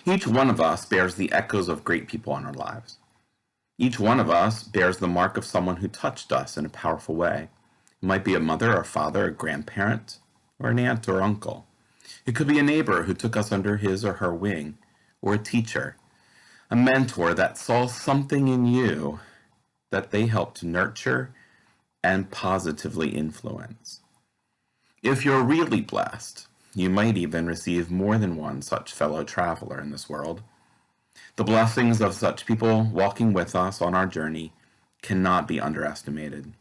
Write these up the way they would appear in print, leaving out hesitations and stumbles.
Each one of us bears the echoes of great people in our lives. Each one of us bears the mark of someone who touched us in a powerful way. It might be a mother or father, a grandparent, or an aunt or uncle. It could be a neighbor who took us under his or her wing, or a teacher, a mentor that saw something in you that they helped to nurture and positively influence. If you're really blessed, you might even receive more than one such fellow traveler in this world. The blessings of such people walking with us on our journey cannot be underestimated.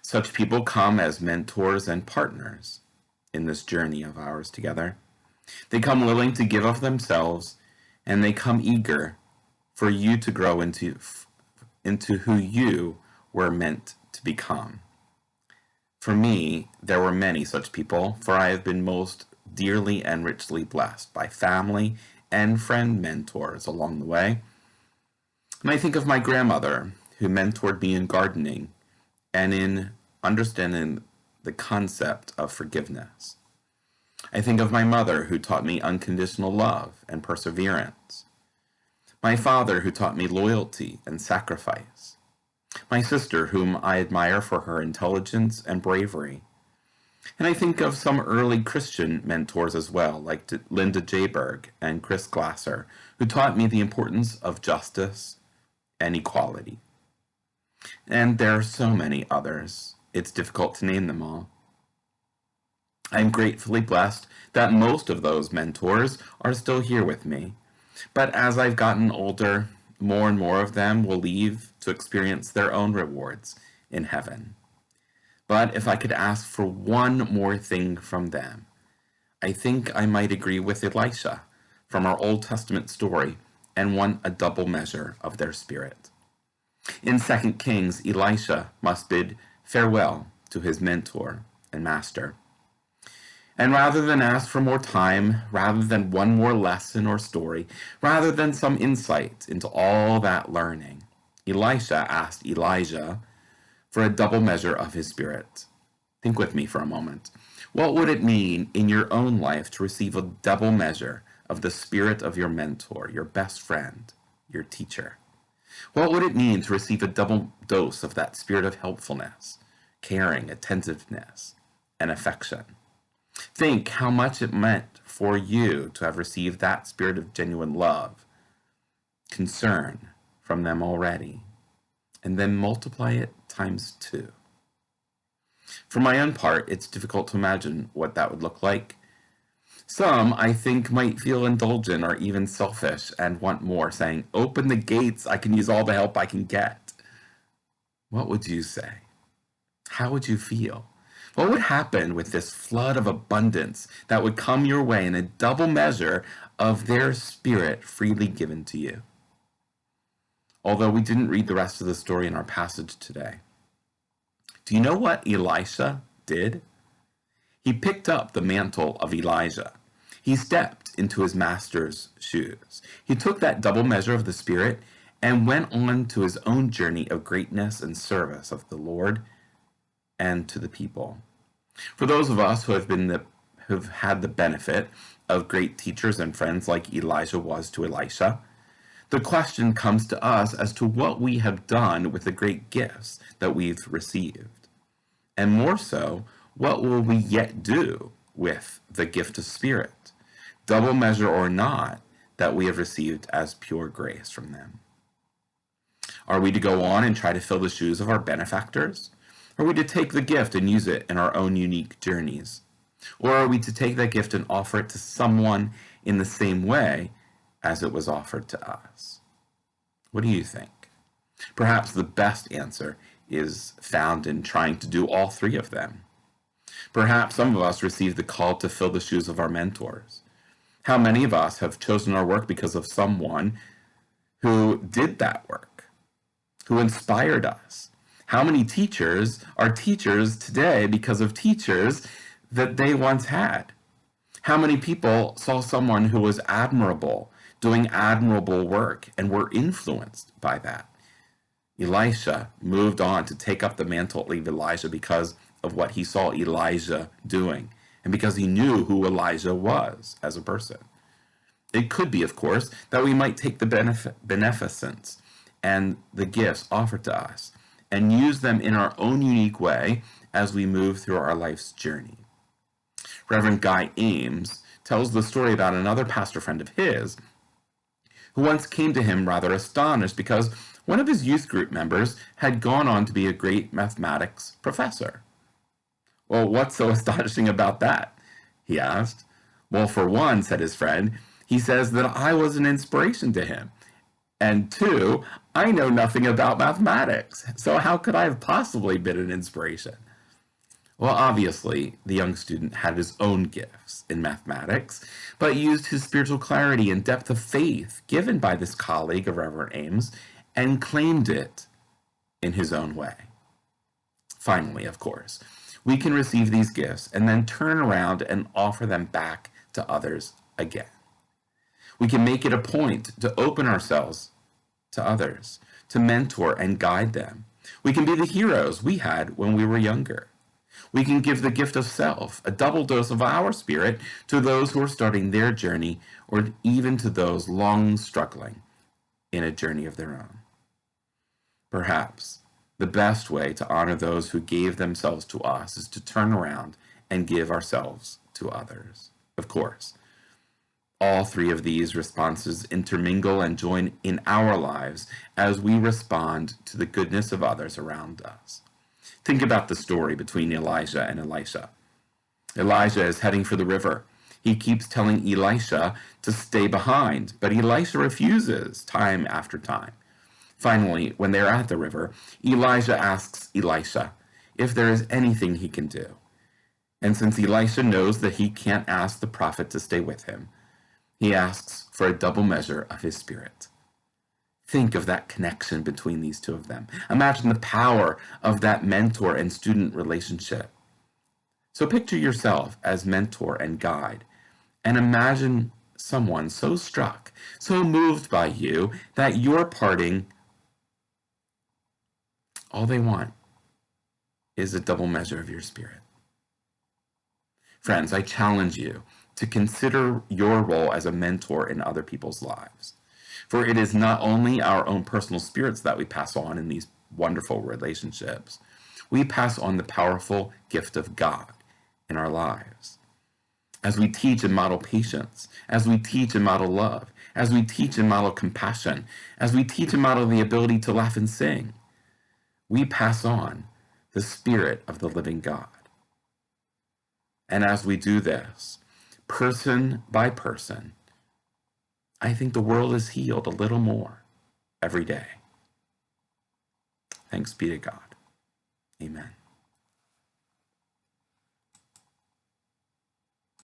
Such people come as mentors and partners in this journey of ours together. They come willing to give of themselves, and they come eager for you to grow into who you were meant to become. For me, there were many such people, for I have been most dearly and richly blessed by family and friend mentors along the way. And I think of my grandmother, who mentored me in gardening and in understanding the concept of forgiveness. I think of my mother, who taught me unconditional love and perseverance. My father, who taught me loyalty and sacrifice. My sister, whom I admire for her intelligence and bravery. And I think of some early Christian mentors as well, like Linda Jayberg and Chris Glasser, who taught me the importance of justice and equality. And there are so many others. It's difficult to name them all. I'm gratefully blessed that most of those mentors are still here with me. But as I've gotten older, more and more of them will leave to experience their own rewards in heaven. But if I could ask for one more thing from them, I think I might agree with Elisha from our Old Testament story and want a double measure of their spirit. In 2 Kings, Elisha must bid farewell to his mentor and master. And rather than ask for more time, rather than one more lesson or story, rather than some insight into all that learning, Elisha asked Elijah for a double measure of his spirit. Think with me for a moment. What would it mean in your own life to receive a double measure of the spirit of your mentor, your best friend, your teacher? What would it mean to receive a double dose of that spirit of helpfulness, caring, attentiveness, and affection? Think how much it meant for you to have received that spirit of genuine love, concern from them already, and then multiply it times 2. For my own part, it's difficult to imagine what that would look like. Some, I think, might feel indulgent or even selfish and want more, saying, "Open the gates, I can use all the help I can get." What would you say? How would you feel? What would happen with this flood of abundance that would come your way in a double measure of their spirit freely given to you? Although we didn't read the rest of the story in our passage today. Do you know what Elisha did? He picked up the mantle of Elijah. He stepped into his master's shoes. He took that double measure of the Spirit and went on to his own journey of greatness and service of the Lord and to the people. For those of us who've had the benefit of great teachers and friends like Elijah was to Elisha, the question comes to us as to what we have done with the great gifts that we've received. And more so, what will we yet do with the gift of Spirit, double measure or not, that we have received as pure grace from them? Are we to go on and try to fill the shoes of our benefactors? Are we to take the gift and use it in our own unique journeys? Or are we to take that gift and offer it to someone in the same way as it was offered to us? What do you think? Perhaps the best answer is found in trying to do all 3 of them. Perhaps some of us receive the call to fill the shoes of our mentors. How many of us have chosen our work because of someone who did that work, who inspired us? How many teachers are teachers today because of teachers that they once had? How many people saw someone who was admirable, doing admirable work, and were influenced by that? Elisha moved on to take up the mantle of Elijah because of what he saw Elijah doing, and because he knew who Elijah was as a person. It could be, of course, that we might take the beneficence and the gifts offered to us and use them in our own unique way as we move through our life's journey. Reverend Guy Ames tells the story about another pastor friend of his who once came to him rather astonished because one of his youth group members had gone on to be a great mathematics professor. "Well, what's so astonishing about that?" he asked. "Well, for one," said his friend, "he says that I was an inspiration to him. And two, I know nothing about mathematics. So how could I have possibly been an inspiration?" Well, obviously, the young student had his own gifts in mathematics, but used his spiritual clarity and depth of faith given by this colleague of Reverend Ames and claimed it in his own way. Finally, of course, we can receive these gifts and then turn around and offer them back to others again. We can make it a point to open ourselves to others, to mentor and guide them. We can be the heroes we had when we were younger. We can give the gift of self, a double dose of our spirit, to those who are starting their journey, or even to those long struggling in a journey of their own. Perhaps the best way to honor those who gave themselves to us is to turn around and give ourselves to others. Of course, all three of these responses intermingle and join in our lives as we respond to the goodness of others around us. Think about the story between Elijah and Elisha. Elijah is heading for the river. He keeps telling Elisha to stay behind, but Elisha refuses time after time. Finally, when they're at the river, Elijah asks Elisha if there is anything he can do. And since Elisha knows that he can't ask the prophet to stay with him, he asks for a double measure of his spirit. Think of that connection between these two of them. Imagine the power of that mentor and student relationship. So picture yourself as mentor and guide, and imagine someone so struck, so moved by you, that you're parting. All they want is a double measure of your spirit. Friends, I challenge you to consider your role as a mentor in other people's lives. For it is not only our own personal spirits that we pass on in these wonderful relationships, we pass on the powerful gift of God in our lives. As we teach and model patience, as we teach and model love, as we teach and model compassion, as we teach and model the ability to laugh and sing, we pass on the Spirit of the living God. And as we do this, person by person, I think the world is healed a little more every day. Thanks be to God. Amen.